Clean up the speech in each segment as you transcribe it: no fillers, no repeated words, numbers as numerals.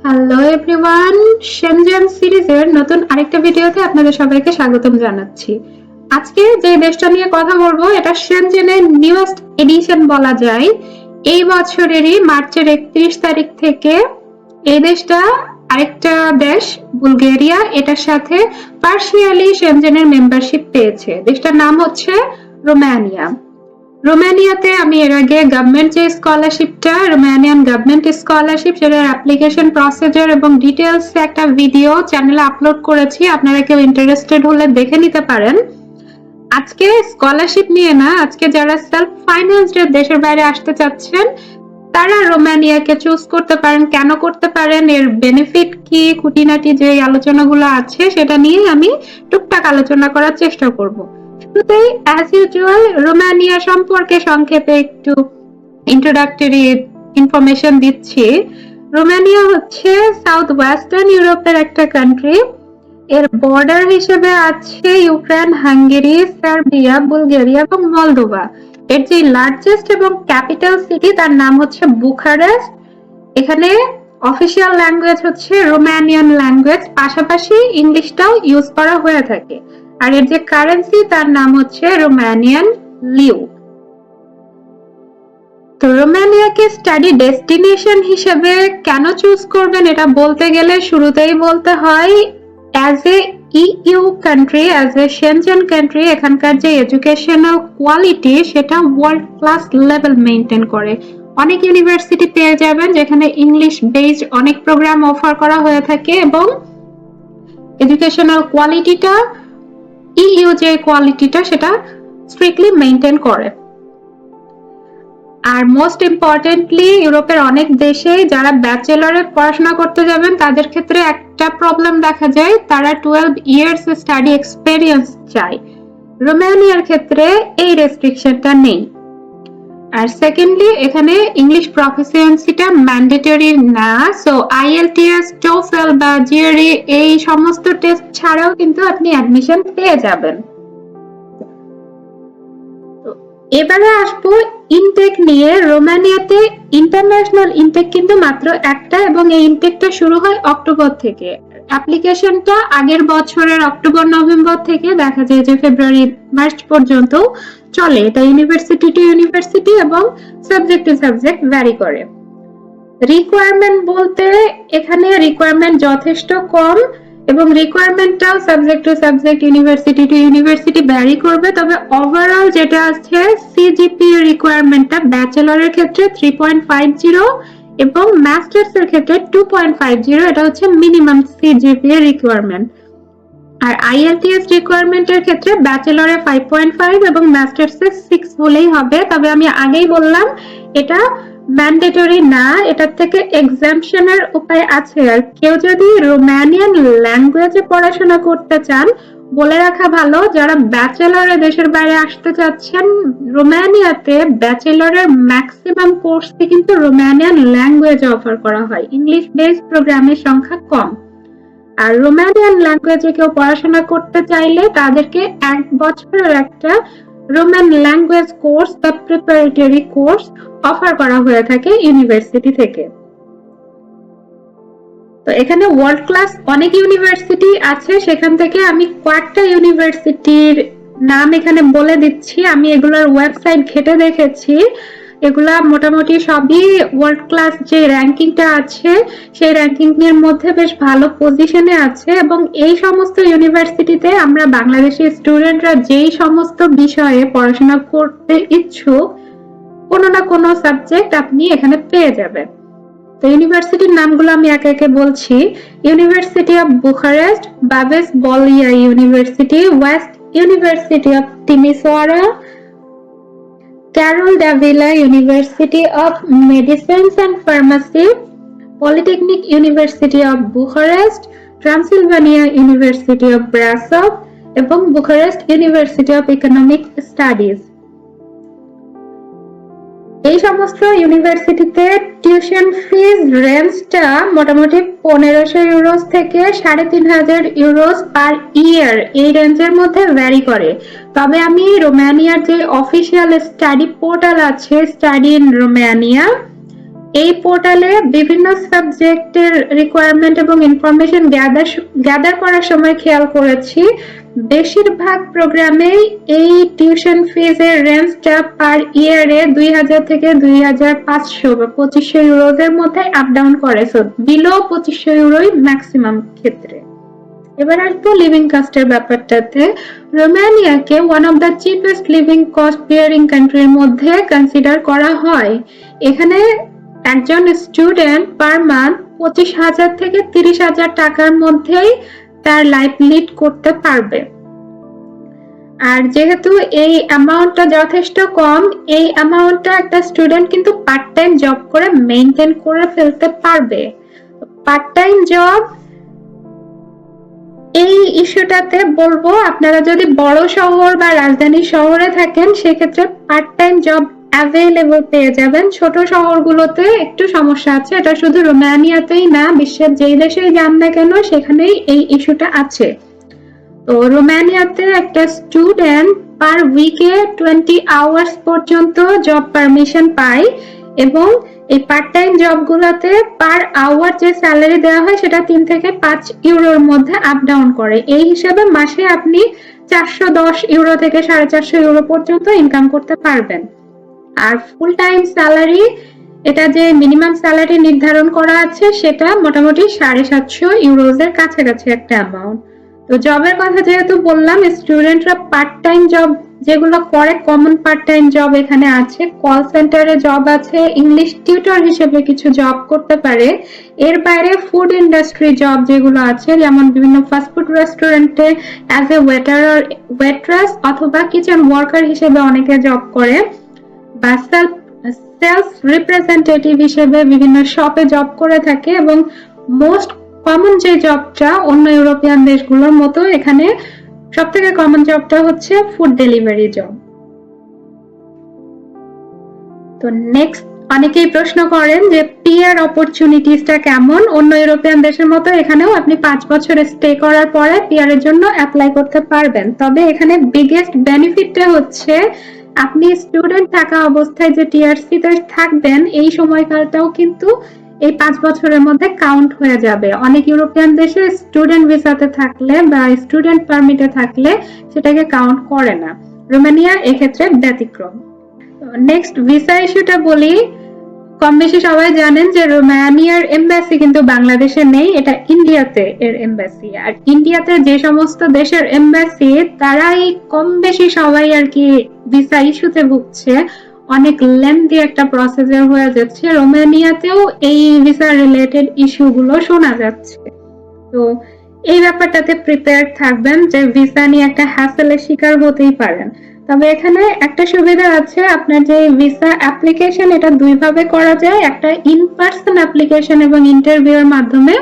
Hello everyone, Shenzhen সিরিজের নতুন আরেকটা ভিডিওতে আপনাদের সবাইকে স্বাগতম জানাচ্ছি। আজকে যে দেশটা নিয়ে কথা বলবো এটা শেনজেনের নিউয়েস্ট এডিশন বলা যায়। এই বছরেরই মার্চের 31 তারিখ থেকে এই দেশটা আরেকটা দেশ বুলগেরিয়া এটার সাথে পার্শিয়ালি শেনজেনের মেম্বারশিপ পেয়েছে। দেশটার নাম হচ্ছে রোমানিয়া। রোমানিয়াতে আমি এর আগে গভর্নমেন্ট যে স্কলারশিপটা রোমানিয়ান গভর্নমেন্ট স্কলারশিপ সেটার অ্যাপ্লিকেশন প্রসিজার এবং ডিটেলস একটা ভিডিও চ্যানেলে আপলোড করেছি, আপনারা কেউ ইন্টারেস্টেড হলে দেখে নিতে পারেন। আজকে স্কলারশিপ নিয়ে না, আজকে যারা সেলফ ফাইন্যান্সড দেশের বাইরে আসতে চাচ্ছেন তারা রোমানিয়াকে চুজ করতে পারেন। কেন করতে পারেন, এর বেনিফিট কি, খুঁটিনাটি যে আলোচনাগুলো আছে সেটা নিয়ে আমি টুকটাক আলোচনা করার চেষ্টা করব। শুরুতেই অ্যাজ ইউজুয়াল রোমানিয়া সম্পর্কে সংক্ষেপে একটু ইন্ট্রোডাক্টরি ইনফরমেশন দিচ্ছি। রোমানিয়া হচ্ছে সাউথ ওয়েস্টার্ন ইউরোপের একটা কান্ট্রি। এর বর্ডার হিসেবে আছে ইউক্রেন, হাঙ্গেরি, সার্বিয়া, বুলগেরিয়া এবং মলদোভা। এর যে লার্জেস্ট এবং ক্যাপিটাল সিটি তার নাম হচ্ছে বুখারেস্ট। এখানে অফিসিয়াল ল্যাঙ্গুয়েজ হচ্ছে রোমানিয়ান ল্যাঙ্গুয়েজ, পাশাপাশি ইংলিশটাও ইউজ করা হয়ে থাকে। আর এর যে কারেন্সি তার নাম হচ্ছে রোমানিয়ান লিউ। তো রোমানিয়াকে স্টাডি ডেস্টিনেশন হিসেবে কেন চুজ করবেন এটা বলতে গেলে শুরুতেই বলতে হয় as a EU country, as a Schengen country এখানকার যে এডুকেশনাল কোয়ালিটি সেটা ওয়ার্ল্ড ক্লাস লেভেল মেইনটেইন করে। অনেক ইউনিভার্সিটি পেয়ে যাবেন যেখানে ইংলিশ বেসড অনেক প্রোগ্রাম অফার করা হয়ে থাকে এবং এডুকেশনাল কোয়ালিটিটা ইইউ যে কোয়ালিটিটা সেটা স্ট্রিক্টলি মেইনটেইন করে। আর মোস্ট ইম্পর্টেন্টলি ইউরোপের অনেক দেশে যারা ব্যাচেলরে পড়াশোনা করতে যাবেন তাদের ক্ষেত্রে একটা প্রবলেম দেখা যায়, তারা 12 ইয়ার্স স্টাডি এক্সপেরিয়েন্স চায়। রোমানিয়ার ক্ষেত্রে এই রেস্ট্রিকশনটা নেই। আর সেকেন্ডলি এখানে ইংলিশ প্রফিসিয়েন্সিটা ম্যান্ডেটরি না, সো আইএলটিএস, টোফেল বা জিআরই এই সমস্ত টেস্ট ছাড়াও কিন্তু আপনি অ্যাডমিশন পেয়ে যাবেন। এবারে আসবো ইনটেক নিয়ে। রোমানিয়াতে ইন্টারন্যাশনাল ইনটেক কিন্তু মাত্র একটা এবং এই ইনটেকটা শুরু হয় অক্টোবর থেকে। অ্যাপ্লিকেশনটা আগের বছরের অক্টোবর নভেম্বর থেকে দেখা যায় যে ফেব্রুয়ারি মার্চ পর্যন্ত চলে। এটা ইউনিভার্সিটি টু ইউনিভার্সিটি এবং সাবজেক্ট টু সাবজেক্ট ভ্যারি করে। রিকোয়ারমেন্ট বলতে এখানে রিকোয়ারমেন্ট যথেষ্ট কম এবং রিকোয়ারমেন্টটাও subject to subject university to university vary করবে। তবে ওভারঅল যেটা আছে সিজিপি রিকোয়ারমেন্টটা ব্যাচেলরের ক্ষেত্রে 3.50 এবং মাস্টার্স এর ক্ষেত্রে 2.50, এটা হচ্ছে মিনিমাম সিজিপি রিকোয়ারমেন্ট। আর আইএলটিএস রিকোয়ারমেন্টের ক্ষেত্রে ব্যাচেলরে 5.5 এবং মাস্টার্সে 6 হলেই হবে। তবে আমি আগেই বললাম এটা ম্যান্ডেটরি না, এটার থেকে এক্সাম্পশনের উপায় আছে। আর কেউ যদি রোমানিয়ান ল্যাঙ্গুয়েজে পড়াশোনা করতে চান, বলে রাখা ভালো যারা ব্যাচেলরে দেশের বাইরে আসতে চাচ্ছেন, রোমানিয়াতে ব্যাচেলরের ম্যাক্সিমাম কোর্সে কিন্তু রোমানিয়ান ল্যাঙ্গুয়েজ অফার করা হয়, ইংলিশ বেসড প্রোগ্রামের সংখ্যা কম। আর রোমানিয়ান ল্যাঙ্গুয়েজে কেউ পড়াশোনা করতে চাইলে তাদেরকে 1 বছরের একটা রোমান ল্যাঙ্গুয়েজ কোর্স বা প্রিপারেটরি কোর্স অফার করা হয়ে থাকে ইউনিভার্সিটি থেকে। তো এখানে ওয়ার্ল্ড ক্লাস অনেক ইউনিভার্সিটি আছে, সেখান থেকে আমি কয়েকটা ইউনিভার্সিটির নাম এখানে বলে দিচ্ছি। আমি এগুলোর ওয়েবসাইট ঘেটে দেখেছি, এগুলা মোটামুটি সবই ওয়ার্ল্ড ক্লাস যে র্যাঙ্কিংটা আছে সেই র্যাঙ্কিং এর মধ্যে বেশ ভালো পজিশনে আছে। এবং এই সমস্ত ইউনিভার্সিটিতে আমরা বাংলাদেশি স্টুডেন্টরা যেই সমস্ত বিষয়ে পড়াশোনা করতে ইচ্ছুক কোনো না কোনো সাবজেক্ট আপনি এখানে পেয়ে যাবেন। তো ইউনিভার্সিটির নামগুলো আমি একে একে বলছি। University of Bucharest, Babes Bolyai university, West university of Timisoara, Carol Davila University of Medicines and Pharmacy, Polytechnic University of Bucharest, Transylvania University of Brasov এবং Bucharest University of Economic Studies। এই সমস্ত ইউনিভার্সিটিতে টিউশন ফিজ রেঞ্জটা মোটামুটি 1500 euros থেকে 3500 euros পার ইয়ার, এই রেঞ্জের মধ্যে ভ্যারি করে। তবে আমি রোমানিয়ার যে অফিসিয়াল স্টাডি পোর্টাল আছে স্টাডি ইন রোমানিয়া, এই পোর্টালে বিভিন্ন সাবজেক্টের রিকোয়ারমেন্ট এবং ইনফরমেশন গ্যাদার করার সময় খেয়াল করেছি বেশিরভাগ প্রোগ্রামেই এই টিউশন ফিজের রেঞ্জটা পার ইয়ারে 2000 থেকে 2500 বা 2500 ইউরোজের মধ্যে আপ ডাউন করে, সো বিলো 2500 ইউরোই ম্যাক্সিমাম ক্ষেত্রে। এবার আসবো লিভিং কস্টের ব্যাপারটাতে। রোমানিয়াকে one of the cheapest living cost bearing কান্ট্রির মধ্যে কনসিডার করা হয়। এখানে একজন স্টুডেন্ট পার মান্থ 25,000 থেকে 30,000 টাকার মধ্যেই তার লাইফ লিড করতে পারবে। আর যেহেতু এই অ্যামাউন্টটা যথেষ্ট কম, এই অ্যামাউন্টটা একটা স্টুডেন্ট কিন্তু পার্ট টাইম জব করে মেইনটেইন করে ফেলতে পারবে। পার্ট টাইম জব এই ইস্যুটাতে বলবো, আপনারা যদি বড় শহর বা রাজধানী শহরে থাকেন সেক্ষেত্রে পার্ট টাইম জব অ্যাভেলেবল পেয়ে যাবেন। ছোট শহরগুলোতে একটু সমস্যা আছে, এটা শুধু রোমানিয়াতেই না, বিশ্বের যেই দেশেই যান না কেন সেখানেই এই ইস্যুটা আছে। তো রোমানিয়াতে একটা স্টুডেন্ট পার উইকে 20 আওয়ার্স পর্যন্ত জব পারমিশন পায় এবং এই পার্ট টাইম জবগুলোতে পার আওয়ার যে স্যালারি দেওয়া হয় সেটা 3 থেকে 5 ইউরোর মধ্যে আপ ডাউন করে। এই হিসাবে মাসে আপনি 410 ইউরো থেকে 450 ইউরো পর্যন্ত ইনকাম করতে পারবেন। আর ফুল টাইম স্যালারি, এটা যে মিনিমাম স্যালারি নির্ধারণ করা আছে সেটা মোটামুটি 750 ইউরোজের কাছাকাছি একটা অ্যামাউন্ট। তো জবের কথা যেহেতু বললাম, স্টুডেন্টরা পার্ট টাইম জব যেগুলো করে, কমন পার্ট টাইম জব এখানে আছে, কল সেন্টারে জব আছে, ইংলিশ টিউটর হিসেবে কিছু জব করতে পারে। এর বাইরে ফুড ইন্ডাস্ট্রি জব যেগুলো আছে, যেমন বিভিন্ন ফাস্টফুড রেস্টুরেন্টে অ্যাজ এ ওয়েটার আর ওয়েট্রেস অথবা কিচেন ওয়ার্কার হিসেবে অনেকে জব করে, বা সেলস রিপ্রেজেন্টেটিভ হিসেবে বিভিন্ন শপে জব করে থাকে। এবং মোস্ট কমন যে জবটা অন্য ইউরোপিয়ান দেশগুলোর মতো এখানে সবথেকে কমন জবটা হচ্ছে ফুড ডেলিভারি জব। তো নেক্সট, অনেকেই প্রশ্ন করেন যে পিআর অপরচুনিটিসটা কেমন। অন্য ইউরোপিয়ান দেশের মতো এখানেও আপনি 5 বছর স্টে করার পরে পিআর এর জন্য অ্যাপ্লাই করতে পারবেন। তবে এখানে বিগেস্ট বেনিফিটটা হচ্ছে আপনি স্টুডেন্ট থাকা অবস্থায় যে টিআরসি তে থাকবেন এই সময়কালটাও কিন্তু এই 5 বছরের মধ্যে কাউন্ট হয়ে যাবে। অনেক ইউরোপিয়ান দেশে স্টুডেন্ট ভিসাতে থাকলে বা স্টুডেন্ট পারমিটে থাকলে সেটাকে কাউন্ট করে না, রোমানিয়া এক্ষেত্রে ব্যতিক্রম। নেক্সট ভিসা ইস্যুটা বলি। কম বেশি সবাই জানেন যে রোমানিয়ার এমবাসি কিন্তু বাংলাদেশে নেই, এটা ইন্ডিয়াতে এর এমবাসি। আর ইন্ডিয়াতে যে সমস্ত দেশের এমবাসি তারাই কম বেশি সবাই আর কি ভিসা ইস্যুতে ভুগছে, অনেক লেন্দি একটা প্রসেসর হয়ে যাচ্ছে। রোমানিয়াতেও এই ভিসা রিলেটেড ইস্যুগুলো শোনা যাচ্ছে। তো এই ব্যাপারটাতে প্রিপেয়ার থাকবেন যে ভিসা নিয়ে একটা হ্যাসেলের শিকার হতেই পারেন। তবে এখানে একটা সুবিধা আছে, আপনার যে ভিসা অ্যাপ্লিকেশন এটা দুই ভাবে করা যায়, একটা ইন পার্সন অ্যাপ্লিকেশন এবং ইন্টারভিউর মাধ্যমে,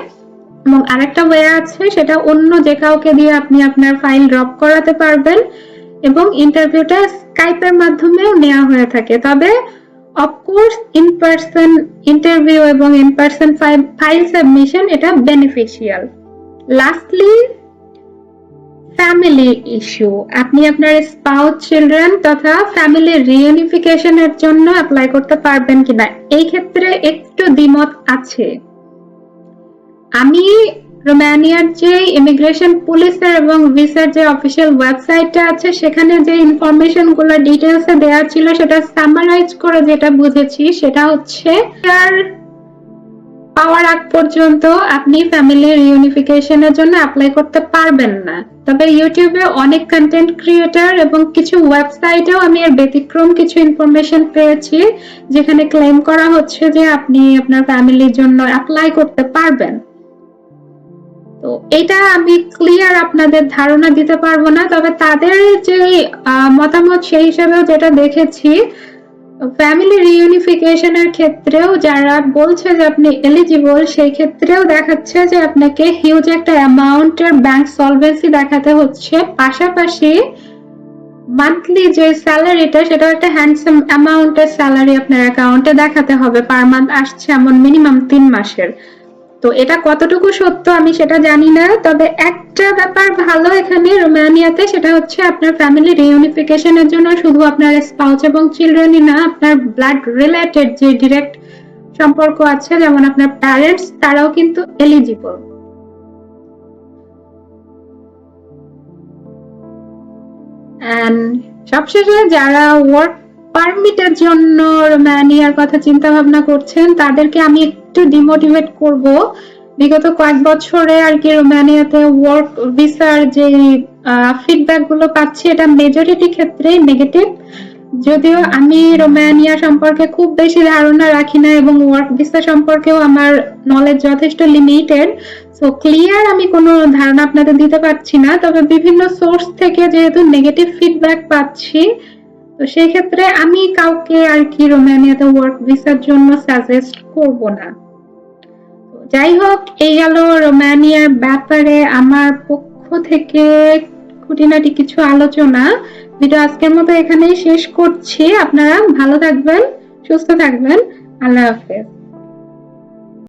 এবং আরেকটা ওয়ে আছে সেটা অন্য যে কাউকে দিয়ে আপনি আপনার ফাইল ড্রপ করাতে পারবেন এবং ইন্টারভিউটা স্কাইপের মাধ্যমেও নেওয়া হয়ে থাকে। তবে অফকোর্স ইন পার্সন ইন্টারভিউ এবং ইন পার্সন ফাইল সাবমিশন এটা বেনিফিশিয়াল। লাস্টলি ফ্যামিলি ইস্যু, আপনি আপনার স্পাউস, চিলড্রেন তথা ফ্যামিলি রিইউনিফিকেশনের জন্য অ্যাপ্লাই করতে পারবেন কিনা, এই ক্ষেত্রে একটু দ্বিমত আছে। আমি রোমানিয়ার যে ইমিগ্রেশন পুলিশের এবং ভিসার যে অফিসিয়াল ওয়েবসাইটটা আছে সেখানে যে ইনফরমেশন গুলো ডিটেইলসে দেওয়া ছিল সেটা সামারাইজ করে যেটা বুঝেছি সেটা হচ্ছে পাওয়ার আগ পর্যন্ত আপনি ফ্যামিলি রিইউনিফিকেশনের জন্য অ্যাপ্লাই করতে পারবেন না। তবে ইউটিউবে অনেক কন্টেন্ট ক্রিয়েটর এবং কিছু ওয়েবসাইটেও আমি এর ব্যতিক্রম কিছু ইনফরমেশন পেয়েছি যেখানে ক্লেম করা হচ্ছে যে আপনি আপনার ফ্যামিলির জন্য অ্যাপ্লাই করতে পারবেন। তো এটা আমি ক্লিয়ার আপনাদের ধারণা দিতে পারবো না, তবে তাদের যে মতামত সেই হিসেবেও যেটা দেখেছি, ফ্যামিলি রিইউনিফিকেশনের ক্ষেত্রেও যারা বলছে যে আপনি এলিজিবল সেই ক্ষেত্রেও দেখাচ্ছে যে আপনাকে হিউজ একটা অ্যামাউন্টের ব্যাংক সলভেন্সি দেখাতে হচ্ছে, পাশাপাশি মান্থলি যে স্যালারিটা সেটা একটা হ্যান্ডসাম অ্যামাউন্টের স্যালারি আপনার অ্যাকাউন্টে দেখাতে হবে পার মান্থ আসছে এমন মিনিমাম 3 মাসের। তো এটা কতটুকু সত্য আমি সেটা জানি না, তবে একটা ব্যাপার ভালো এখানে রোমানিয়াতে, সেটা হচ্ছে আপনার ফ্যামিলি রিইউনিফিকেশনের জন্য শুধু আপনার স্পাউস এবং চিলড্রেনই না, আপনার ব্লাড রিলেটেড যে ডিরেক্ট সম্পর্ক আছে, যেমন আপনার প্যারেন্টস, তারাও কিন্তু এলিজিবল। এন্ড সবশেষে যারা ওয়ার্ক পারমিটের জন্য রোমানিয়ার কথা চিন্তা ভাবনা করছেন, তাদেরকে আমি একটু ডিমোটিভেট করব। বিগত কয়েক বছরে আর কি রোমানিয়াতে ওয়ার্ক ভিসার যে ফিডব্যাক গুলো পাচ্ছি, এটা মেজরিটি ক্ষেত্রে নেগেটিভ। যদিও আমি রোমানিয়া সম্পর্কে খুব বেশি ধারণা রাখি না এবং ওয়ার্ক ভিসা সম্পর্কেও আমার নলেজ যথেষ্ট লিমিটেড, সো ক্লিয়ার আমি কোনো ধারণা আপনাদের দিতে পারছি না। তবে বিভিন্ন সোর্স থেকে যেহেতু নেগেটিভ ফিডব্যাক পাচ্ছি, তো সেই ক্ষেত্রে আমি কাউকে আর কি রোমানিয়াতে ওয়ার্ক ভিসার জন্য সাজেস্ট করব না। যাই হোক, এই গেল রোমানিয়ার ব্যাপারে আমার পক্ষ থেকে খুঁটিনাটি কিছু আলোচনা। ভিডিও আজকের মতো এখানেই শেষ করছি। আপনারা ভালো থাকবেন, সুস্থ থাকবেন। আল্লাহ হাফেজ।